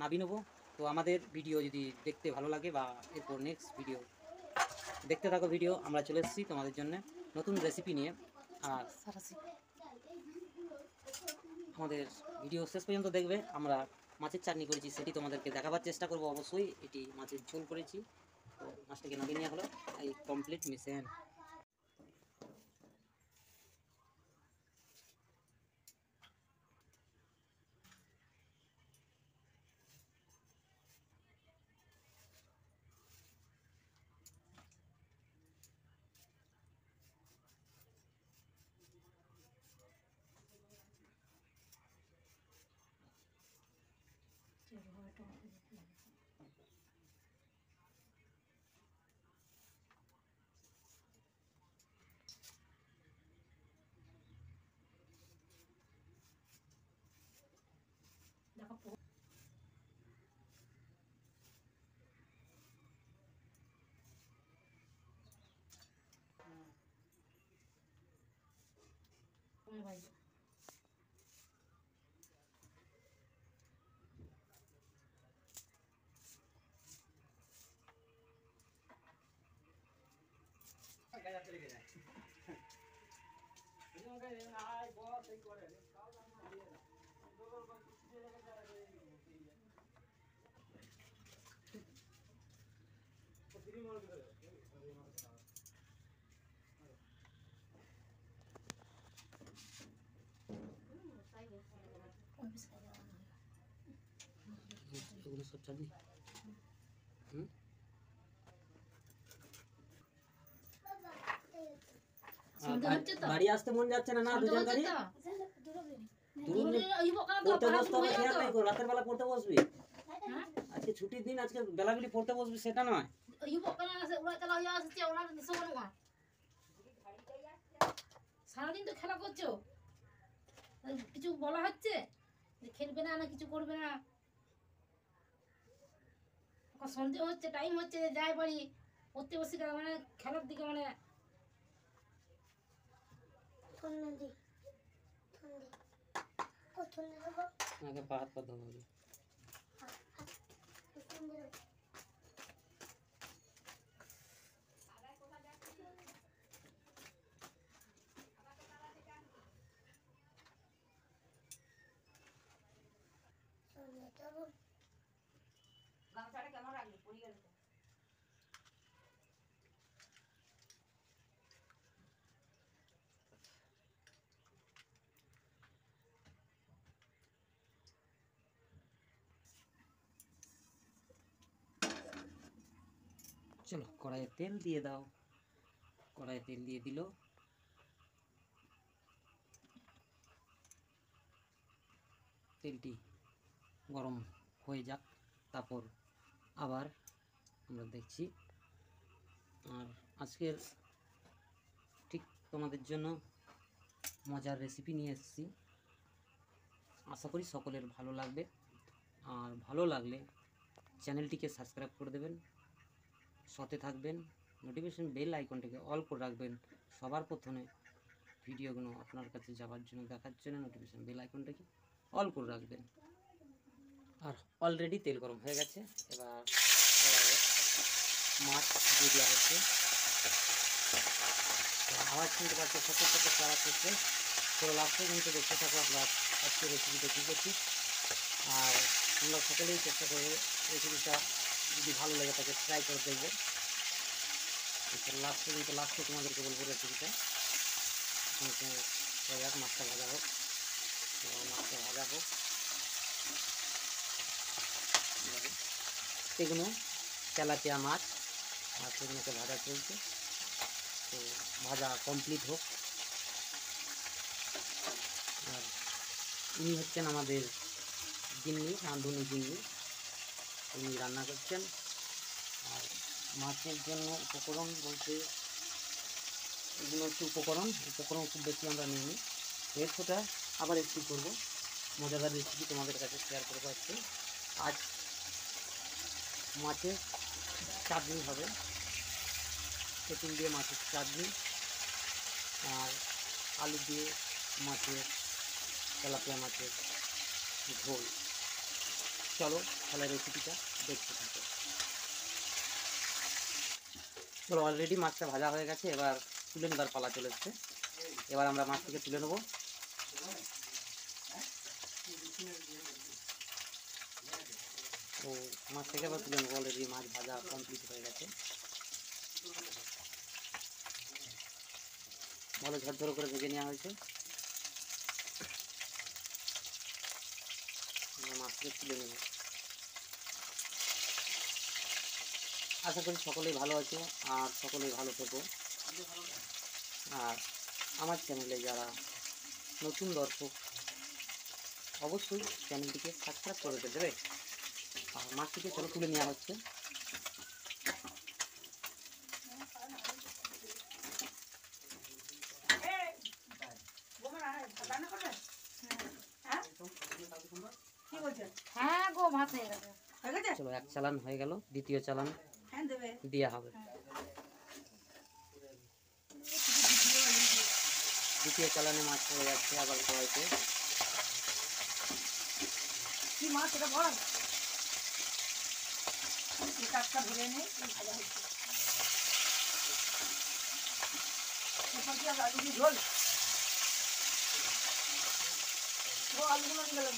নামিয়ে নেবো। তো আমাদের ভিডিও যদি দেখতে ভালো লাগে বা এরপর নেক্সট ভিডিও দেখতে থাকো ভিডিও, আমরা চলে এসেছি তোমাদের জন্য নতুন রেসিপি নিয়ে। আর আমাদের ভিডিও শেষ পর্যন্ত দেখবে। আমরা মাছের চাটনি করেছি সেটি তোমাদেরকে দেখাবার চেষ্টা করব। অবশ্যই এটি মাছের ঝোল করেছি। তো মাছটাকে নামিয়ে নেওয়া হলো, এই কমপ্লিট মিশন। এগুলো সব চাটনি। বাড়ি আসতে মন যাচ্ছে না? না দুজন গাড়ি পড়তে বসতে হবে। খেয়াল নাই কো রাতের বেলা পড়তে বসবি? আজকে ছুটির দিন, আজকে বেলাগুলি পড়তে বসবি সেটা নয়। সারাদিন তো খেলা করছো, কিছু বলা হচ্ছে যে খেলবে না, না কিছু করবে না? সন্দেহ হচ্ছে, টাইম হচ্ছে যে যাই বাড়ি পড়তে বসে মানে খেলার দিকে মানে আগে পা হাত পা ধোয়া হবে। গামছাটা কেমন রাখলি? পড়ে গেল তো। চলো কড়াইয়ে তেল দিয়ে দাও। কড়াইয়ে তেল দিয়ে দিল। তেলটি গরম হয়ে যাক, তারপর আবার আমরা দেখছি। আর আজকের ঠিক তোমাদের জন্য মজার রেসিপি নিয়ে এসেছি। আশা করি সকলের ভালো লাগবে। আর ভালো লাগলে চ্যানেলটিকে সাবস্ক্রাইব করে দেবেন, সাথে থাকবেন, নোটিফিকেশন বেল আইকনটিকে অল করে রাখবেন। সবার প্রথমে ভিডিওগুলো আপনার কাছে যাওয়ার জন্য, দেখার জন্য নোটিফিকেশন বেল আইকনটাকে অল করে রাখবেন। আর অলরেডি তেল গরম হয়ে গেছে। এবার মাছ দিয়ে দেওয়া হচ্ছে। আওয়াজ শুনতে পাচ্ছি, ছোটো ছোটো আওয়াজ হচ্ছে। পুরো লাস্টে কিন্তু দেখতে থাকো আমরা আজকে রেসিপিটা কী করছি। আর আমরা সকলেই চেষ্টা করবো রেসিপিটা যদি ভালো লেগে থাকে ট্রাই করে দেখবেন। লাস্টে কিন্তু লাস্টে তোমাদেরকে বলবো রেসিপিটা। যাক মাছটা ভাজা হোক, মাছটা ভাজা হোক। সেগুলো তেলাপিয়া মাছ, আর সেগুলোকে ভাজা চলছে। তো ভাজা কমপ্লিট হোক। আর ইনি হচ্ছেন আমাদের গিন্নি, রাঁধুনি গিন্নি, উনি রান্না করছেন। আর মাছের জন্য উপকরণ বলতে এগুলো হচ্ছে উপকরণ খুব বেশি আমরা নিইনি। এরপরটা আবার একটু করবো মজাদার রেসিপি তোমাদের কাছে শেয়ার করবো। আজকে আজ মাছের চাটনি হবে, তেঁতুল দিয়ে মাছের চাটনি, আর আলু দিয়ে মাছের তেলাপিয়া মাছের ঝোল। চলো তাহলে রেসিপিটা দেখতে থাকো। চলো অলরেডি মাছটা ভাজা হয়ে গেছে, এবার তুলে নেবার পালা চলে এসছে। এবার আমরা মাছটিকে তুলে নেবো। তো মাছটাকে এবার তুলে নেবো, অলরেডি মাছ ভাজা কমপ্লিট হয়ে গেছে। ভালো ঝরঝর করে ভেজে নেওয়া হয়েছে। মাছটাকে তুলে নেব। আশা করি সকলেই ভালো আছো আর সকলেই ভালো থেকো। আর আমার চ্যানেলে যারা নতুন দর্শক অবশ্যই চ্যানেলটিকে সাবস্ক্রাইব করে দেবে। আর মাছটিকে চলো তুলে নেওয়া হচ্ছে। হ্যাঁ গো, ভাত হয়ে গেছে। চলো এক চালান হয়ে গেল, দ্বিতীয় চালান দেওয়া হবে। দ্বিতীয় চালানে মাছ পড়ে যাচ্ছে আবার কড়াইতে। কি মাছ এটা বল? টাটকা ধরে নেই, ভাজা হচ্ছে। এরপর কি আর আলু দিয়ে ঝোল? ও আলুগুলো নিয়ে গেলাম।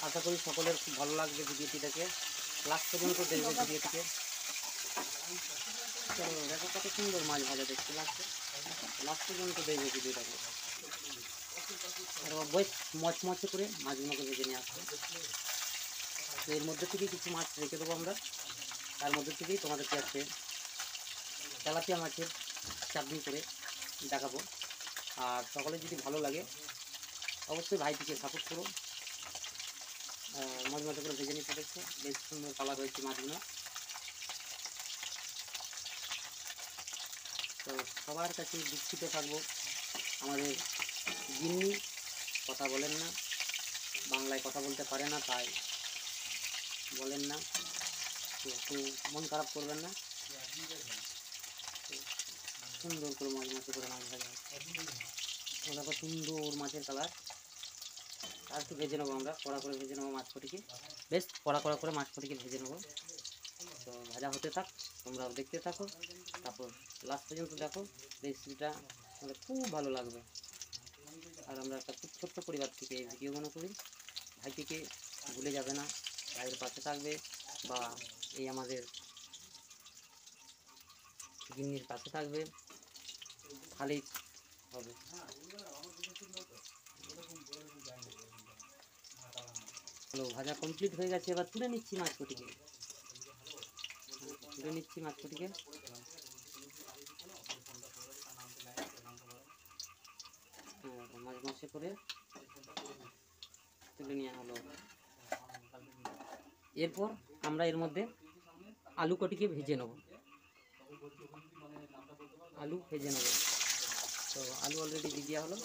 আশা করি সকলের খুব ভালো লাগবে ভিডিওটি দেখে, লাস্ট পর্যন্ত দেখবে ভিডিওটিকে। চলো দেখো কত সুন্দর মাছ ভাজা দেখতে লাগছে, লাস্ট পর্যন্ত দেখবে ভিডিওটাকে। আর বেশ মচমচে করে মাছগুলোকে ভেজে নিয়ে আসবে। তো এর মধ্যে থেকেই কিছু মাছ রেখে দেবো আমরা, তার মধ্যে থেকেই তোমাদেরকে আজকে তেলাপিয়া মাছের চাটনি করে দেখাবো। আর সকলে যদি ভালো লাগে অবশ্যই ভাইটিকে সাপোর্ট করো। মাছ মতো করে ভেজে নিতে দেখছো, বেশ সুন্দর কালার হয়েছে মাছগুলো। তো সবার কাছে দুঃখিত থাকবো, আমাদের গিন্নি কথা বলেন না, বাংলায় কথা বলতে পারে না, তাই বলেন না, তো একটু মন খারাপ করবেন না। সুন্দর করে মাছ মতো করে মাছ ভাজা দেখো, সুন্দর মাছের কালার। আর একটু ভেজে নেবো আমরা, কড়া করে ভেজে নেবো মাছকটিকে, বেশ কড়া কড়া করে মাছকটিকে ভেজে নেবো। তো ভাজা হতে থাক, তোমরাও দেখতে থাকো, তারপর লাস্ট পর্যন্ত দেখো। রেসিপিটা আমাদের খুব ভালো লাগবে। আর আমরা একটা খুব ছোট্ট পরিবার থেকে এই ভিডিওগুলো করি। ভাইটিকে ভুলে যাবে না, ভাইয়ের পাশে থাকবে, বা এই আমাদের গিন্নির পাশে থাকবে, খালি হবে। হলো ভাজা কমপ্লিট হয়ে গেছে, এবার তুলে নিচ্ছি মাছকটিকে। তুলে নিচ্ছি মাছকটিকে। মাছ মাসে করে তুলে নেওয়া হলো। এরপর আমরা এর মধ্যে আলু কটিকে ভেজে নেব, আলু ভেজে নেব। তো আলু অলরেডি দিয়ে দেওয়া হলো,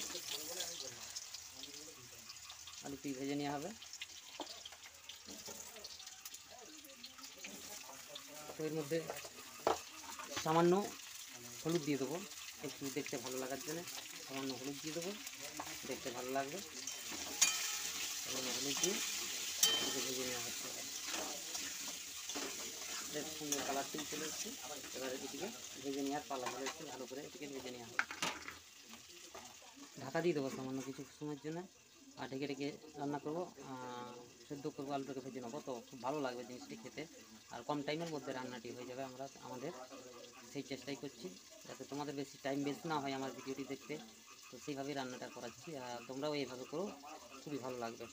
আলুটি ভেজে নেওয়া হবে। তো এর মধ্যে সামান্য হলুদ দিয়ে দেবো, একটু দেখতে ভালো লাগার জন্য সামান্য হলুদ দিয়ে দেবো, দেখতে ভালো লাগবে। সামান্য হলুদ দিয়ে ভেজে নেওয়া হচ্ছে। বেশ সুন্দর কালারটি চলে এসছে, এবার এটিকে ভেজে নেওয়ার পালা চলে এসছে। ভালো করে এটিকে ভেজে নেওয়া হবে। ঢাকা দিয়ে দেবো সামান্য কিছু সময়ের জন্য, আর ঢেকে ঢেকে রান্না করবো, সেদ্ধ করবো, আলুটাকে ভেজে নেবো। তো খুব ভালো লাগবে জিনিসটি খেতে, আর কম টাইমের মধ্যে রান্নাটি হয়ে যাবে। আমরা আমাদের সেই চেষ্টাই করছি যাতে তোমাদের বেশি টাইম বেশি না হয় আমার ভিডিওটি দেখতে। তো সেইভাবেই রান্নাটা করাচ্ছি, আর তোমরাও এইভাবে করো, খুবই ভালো লাগবে।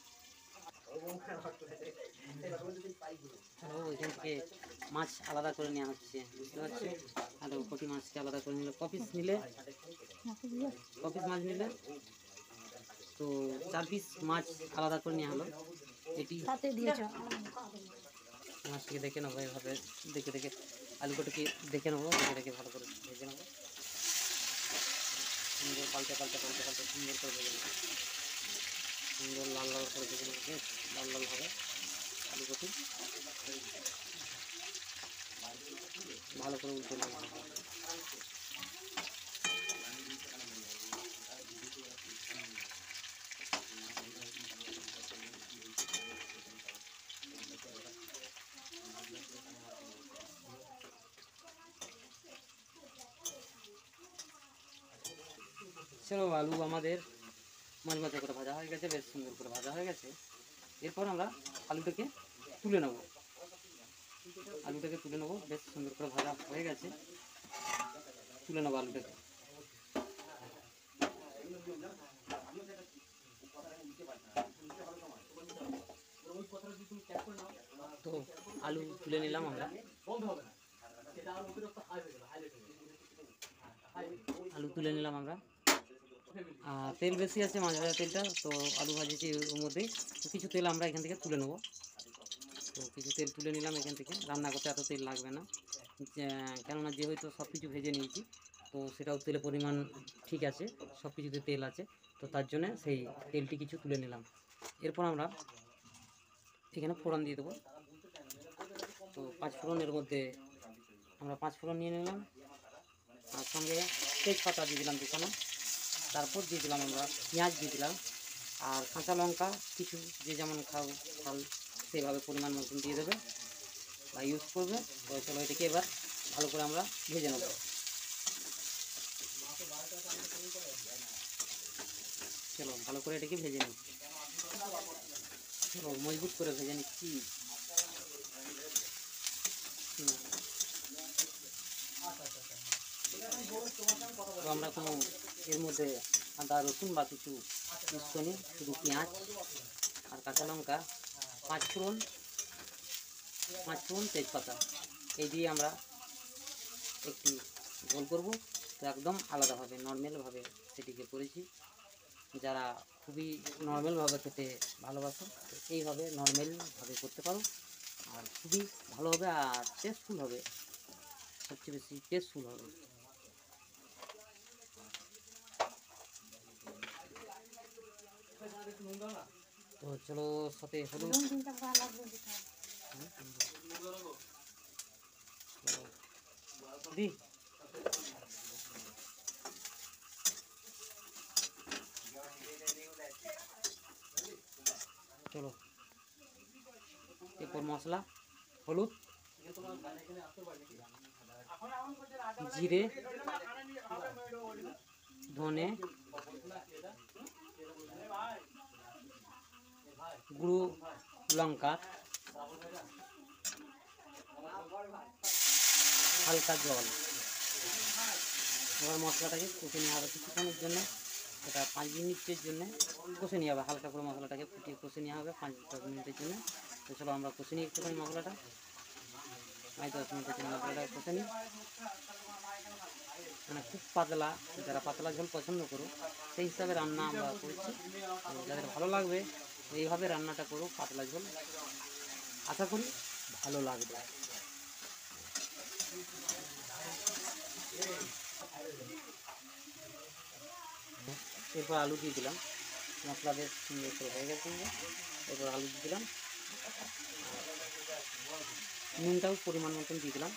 এখান থেকে মাছ আলাদা করে নেওয়া হচ্ছে, বুঝতে পারছো। আর কটি মাছকে আলাদা করে নিলে, কপিস নিলে, কপিস মাছ নিলে তো 4 পিস মাছ আলাদা করে নেওয়া হলো। এটি মাছটিকে দেখে নেবো, এভাবে দেখে দেখে আলুটাকে দেখে নেবো, দেখে দেখে ভালো করে ভেজে নেবো। সুন্দর পাল্টে পাল্টে পাল্টে পাল্টে সুন্দর করে ভেজে নেবো, সুন্দর লাল লাল করে ভেজে নেবো, বেশ লাল লাল হবে আলুটি। ভালো করে উল্টে নেবো। চলো, আলু আমাদের মচমচে করে ভাজা হয়ে গেছে, বেশ সুন্দর করে ভাজা হয়ে গেছে। এরপর আমরা আলুটাকে তুলে নেব। বেশ সুন্দর করে ভাজা হয়ে গেছে, তুলে নেবো আলুটাকে। তো আলু তুলে নিলাম আমরা। তেল বেশি আছে মাছ ভাজা তেলটা, তো আলু ভাজেছি ওর মধ্যেই। তো কিছু তেল আমরা এখান থেকে তুলে নেবো। তো কিছু তেল তুলে নিলাম এখান থেকে। রান্না করতে এত তেল লাগবে না, কেননা যেহেতু সব কিছু ভেজে নিয়েছি, তো সেটাও তেলের পরিমাণ ঠিক আছে, সব কিছুতে তেল আছে। তো তার জন্য সেই তেলটি কিছু তুলে নিলাম। এরপর আমরা এখানে ফোড়ন দিয়ে দেবো। তো 5 ফোড়নের মধ্যে আমরা 5 ফোড়ন নিয়ে নিলাম, আর সঙ্গে তেজপাতা দিয়ে দিলাম দুখানা। তারপর দিয়ে দিলাম আমরা পেঁয়াজ দিয়ে দিলাম, আর কাঁচা লঙ্কা কিছু, যে যেমন খাল সেভাবে পরিমাণ মতন দিয়ে দেবে বা ইউজ করবে। তো চলো, এটাকে এবার ভালো করে আমরা ভেজে নেব। চলো ভালো করে এটাকে ভেজে নিই। চলো মজবুত করে ভেজে নিচ্ছি। তো আমরা কোনো এর মধ্যে আদা রসুন বা কিছু ইউজ করি, শুধু পেঁয়াজ আর কাঁচা লঙ্কা, 5 ফোড়ন তেজপাতা, এই দিয়ে আমরা একটি ঝোল করবো। তো একদম আলাদাভাবে নর্মালভাবে সেটিকে করেছি। যারা খুবই নর্মালভাবে খেতে ভালোবাসো, তো এইভাবে নর্মালভাবে করতে পারো, আর খুবই ভালো হবে আর টেস্টফুল হবে, সবচেয়ে বেশি টেস্টফুল হবে। তো চলো, সাথে হলুদ দি। চলো, এরপর মশলা, হলুদ, জিরে, ধনে, গুঁড়ো লঙ্কা, হালকা জল। এবার মশলাটাকে কষে নেওয়া হবে কিছুক্ষণের জন্য। এটা 5 মিনিটের জন্য কষে নেওয়া হবে, হালকা করে মশলাটাকে ফুটিয়ে কষে নেওয়া হবে 5-10 মিনিটের জন্য। তো চলো আমরা কষে নিই একটুখানি মশলাটা, 5-10 মিনিটের জন্য মশলাটা কষে নিই। মানে খুব পাতলা, যারা পাতলা ঝোল পছন্দ করো সেই হিসাবে রান্না আমরা করছি। যাদের ভালো লাগবে এইভাবে রান্নাটা করো, পাতলা ঝোল, আশা করি ভালো লাগবে। এরপর আলু দিয়ে দিলাম, মশলা বেশ সুন্দর করে হয়ে গেছে। এরপর আলু দিয়ে দিলাম, নুনটাও পরিমাণ মতন দিয়ে দিলাম,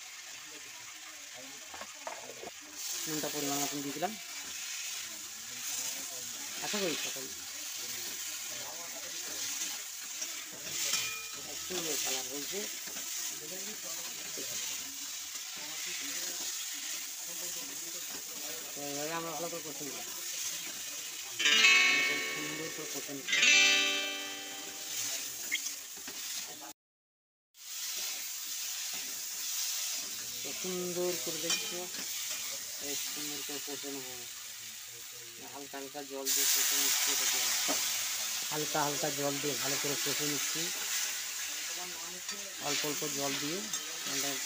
আশা করি সকল সুন্দর কালার হয়েছে। তো এভাবে আমরা ভালো করে কষে নিলাম, সুন্দর করে কষে নিচ্ছি। তো সুন্দর করে দেখছো, সুন্দর করে কষে নেবো। হালকা হালকা জল দিয়ে কষে নিচ্ছি, এটাকে হালকা জল দিয়ে ভালো করে কষে নিচ্ছি। অল্প অল্প জল দিয়ে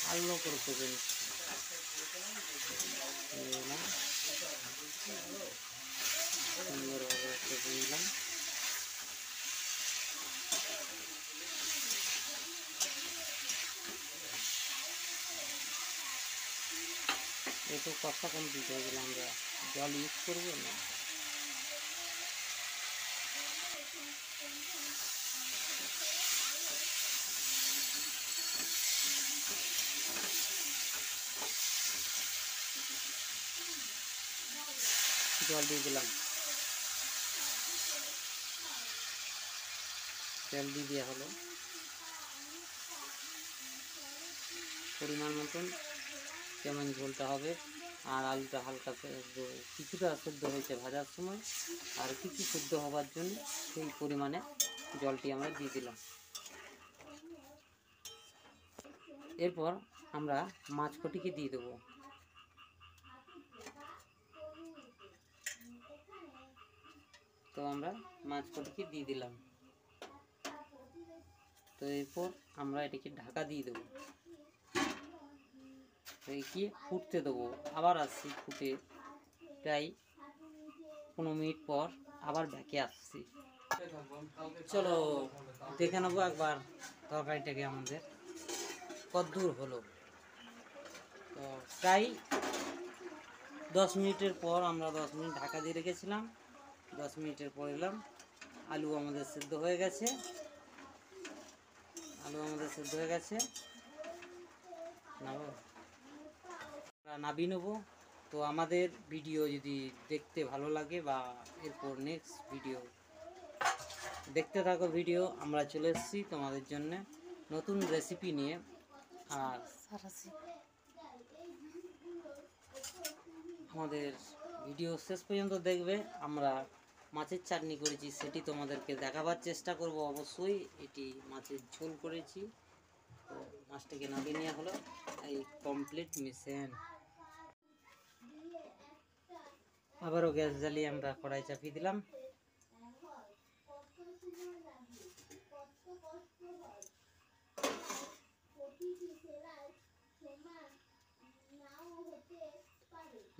ভালো করে কষে নিচ্ছি। সুন্দরভাবে কষে নিলাম। এই তো কষা কমপ্লিট হয়ে গেলে আমরা জল ইউজ করবো না। জল দিয়ে দিলাম, তেল দিয়ে দেওয়া হলো পরিমাণ মতন, কেমন ঝোলটা হবে আর আলুটা হালকা সেদ্ধ, কিছুটা সেদ্ধ হয়েছে ভাজার সময়, আর কিছু সেদ্ধ হওয়ার জন্য সেই পরিমাণে জলটি আমরা দিয়ে দিলাম। এরপর আমরা মাছ কটিকে দিয়ে দেবো। তো আমরা মাছ কটিকে দিয়ে দিলাম। তো এরপর আমরা এটাকে ঢাকা দিয়ে দেবো, রেখে ফুটতে দেবো। আবার আসছি ফুটে প্রায় 15 মিনিট পর আবার ব্যাকে আসছি। চলো দেখে নেবো একবার তরকারিটাকে আমাদের কতদূর হলো। তো প্রায় 10 মিনিটের পর আমরা 10 মিনিট ঢাকা দিয়ে রেখেছিলাম। 10 মিনিটের পর এলাম, আলু আমাদের সেদ্ধ হয়ে গেছে। নাবিয়ে নেবো। তো আমাদের ভিডিও যদি দেখতে ভালো লাগে বা এরপর নেক্সট ভিডিও দেখতে থাকো, ভিডিও আমরা চলে এসেছি তোমাদের জন্য নতুন রেসিপি নিয়ে। আর আমাদের ভিডিও শেষ পর্যন্ত দেখবে। আমরা মাছের চাটনি করেছি, সেটি তোমাদেরকে দেখাবার চেষ্টা করব। অবশ্যই এটি মাছের ঝোল করেছি। তো মাছটাকে নামিয়ে নেওয়া হলো, এই কমপ্লিট মিশন। আবারও গ্যাস জ্বালিয়ে আমরা কড়াই চাপিয়ে দিলাম।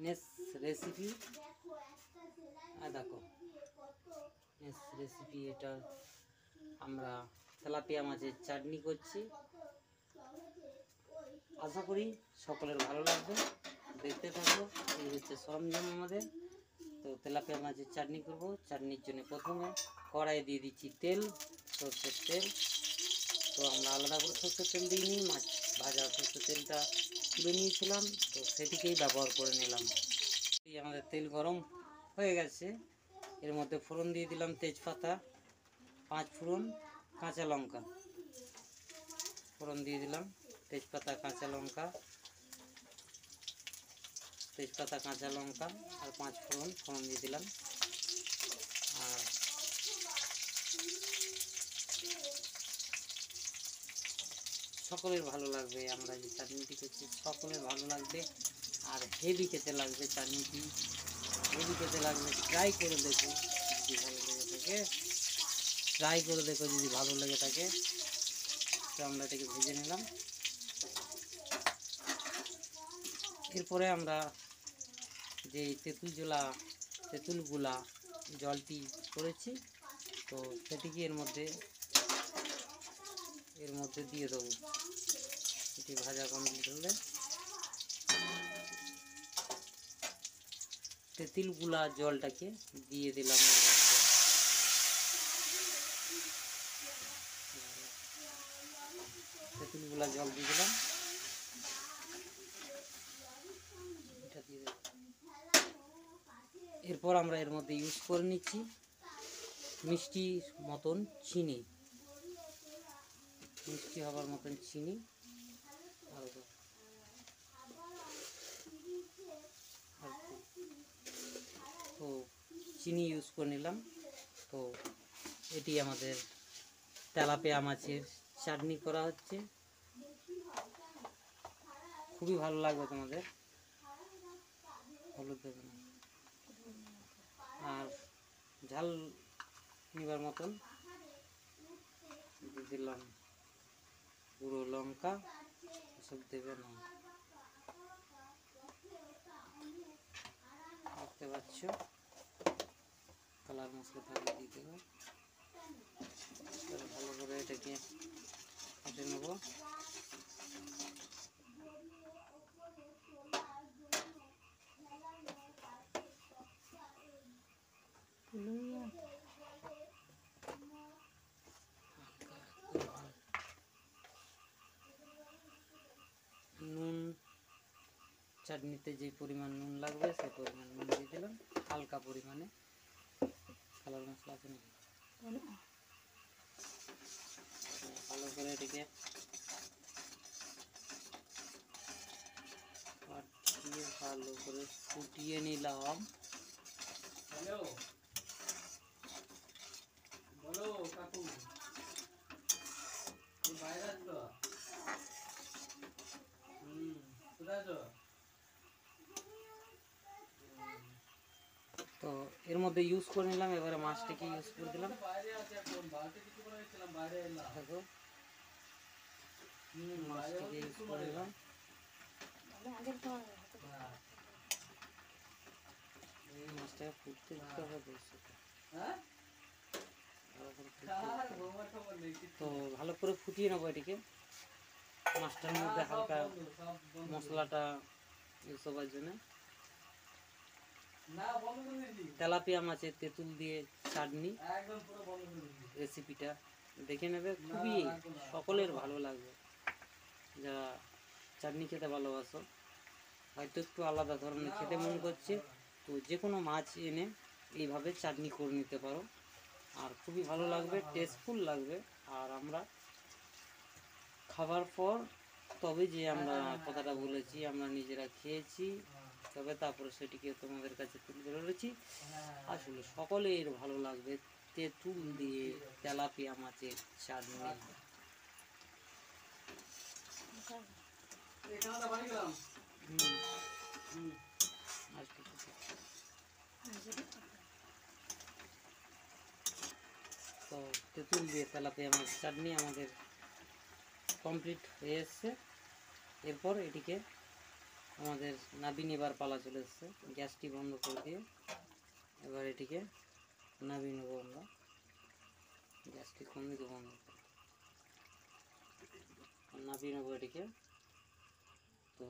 নেক্সট রেসিপি দেখো, নেক্সট রেসিপি এটা আমরা তেলাপিয়া মাছের চাটনি করছি। আশা করি সকলের ভালো লাগবে, দেখতে থাকবো। এই হচ্ছে সরঞ্জাম আমাদের। তো তেলাপিয়া মাছের চাটনি করব। চাটনির জন্য প্রথমে কড়াই দিয়ে দিচ্ছি তেল, সরষের তেল। তো আমরা আলাদা করে সরষের তেল দিইনি, মাছ ভাজা সরষের তেলটা তুলে নিয়েছিলাম, তো সেটিকেই ব্যবহার করে নিলাম। আমাদের তেল গরম হয়ে গেছে, এর মধ্যে ফোড়ন দিয়ে দিলাম তেজপাতা, 5 ফোড়ন, কাঁচা লঙ্কা। ফোড়ন দিয়ে দিলাম তেজপাতা, কাঁচা লঙ্কা, আর 5 ফোড়ন দিয়ে দিলাম। আর সকলের ভালো লাগবে, আমরা যে চাটনিটি করছি সকলের ভালো লাগবে, আর হেভি খেতে লাগবে চাটনিটি, হেভি খেতে লাগবে। ট্রাই করে দেখো যদি ভালো লেগে থাকে, তো আমরা এটাকে ভেজে নিলাম। এরপরে আমরা যে তেঁতুলগুলা জলটি করেছি, তো সেটিকে এর মধ্যে দিয়ে দেবো। এটি ভাজা কমপ্লিট হলে তেঁতুলগুলা জলটাকে দিয়ে দিলাম। তেঁতুলগুলা জল দিয়ে দিলাম, এটা দিয়ে দিলাম। এরপর আমরা এর মধ্যে ইউজ করে নিচ্ছি মিষ্টি হবার মতন চিনি। তো চিনি ইউজ করে নিলাম। তো এটি আমাদের তেলাপিয়া মাছের চাটনি করা হচ্ছে, খুবই ভালো লাগবে তোমাদের। হলুদ দেবে না, আর ঝাল নিবার মতন দিয়ে দিলাম গুঁড়ো লঙ্কা, এসব দেবে না, দেখতে পাচ্ছ। কালার মশলা থাকলে দিয়ে দেবো। ভালো করে এটাকে কেটে নেব। নুন, চাটনিতে যে পরিমাণ নুন লাগবে সেই পরিমাণ নুন দিয়ে দিলাম, হালকা পরিমাণে। কালার মশলা আছে নাকি, ভালো করে এটাকে ভালো করে ফুটিয়ে নিলাম। হ্যালো, বলো কাকু, তুমি বাইরে আসছো? কোথায় আছো? তো এর মধ্যে ইউজ করে নিলাম, এবারে মাছটাকে ইউজ করে দিলাম। বাইরে আছে এখন, বাড়িতে কিছু করে গেছিলাম, বাইরে এলাম। দেখো বাইরে মাছটাকে ইউজ করে দিলাম। আগের তোমার হ্যাঁ। এই মাছটাকে ফুটতে দিতে হবে বেশি। হ্যাঁ? ভালো করে ফুটতে আর দিতে হবে। বোমা টোমা নেই কিছু। তো ভালো করে ফুটিয়ে নেবো এটিকে। মাছটার মধ্যে সব হালকা বন্ধ, সব বন্ধ। মশলাটা ইউজ হবার জন্য। না, বন্ধ করে দিয়েছি। তেলাপিয়া মাছের তেঁতুল দিয়ে চাটনি একদম পুরো বন্ধ করে দিয়েছি। রেসিপিটা দেখে নেবে, না, খুবই রাখবো না। সকলের ভালো লাগবে। যারা চাটনি খেতে ভালোবাসো, হয়তো একটু আলাদা ধরনের না, খেতে ভালো মন না, করছে, ভালো না। তো যে কোনো মাছ এনে এইভাবে চাটনি করে নিতে পারো, আর খুবই ভালো লাগবে, টেস্টফুল লাগবে। আর আমরা খাবার পর তবে যে আমরা কথাটা বলেছি, আমরা নিজেরা খেয়েছি, তবে তারপরে সেটিকে তোমাদের কাছে তুলে ধরেছি। হ্যাঁ, আসলে সকলের ভালো লাগবে তেঁতুল দিয়ে তেলাপিয়া মাছের চাটনি। এখানটা বাড়ি গেলাম। হুম, আর কি কথা? তো তেঁতুল দিয়ে তেলাপিয়া মাছের চাটনি আমাদের কমপ্লিট হয়ে এসছে। এরপর এটিকে আমাদের নাবি নেবার পালা চলে এসছে। গ্যাসটি বন্ধ করে দিয়ে এবার এটিকে নাবি নেব আমরা। গ্যাসটি কম দিকে বন্ধ করে নাবি নেবো এটিকে। তো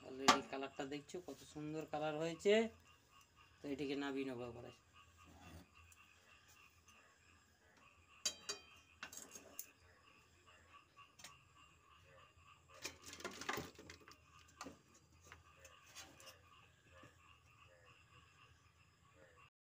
অলরেডি কালারটা দেখছো কত সুন্দর কালার হয়েছে। তো এটিকে নাবি নেবো এবারে।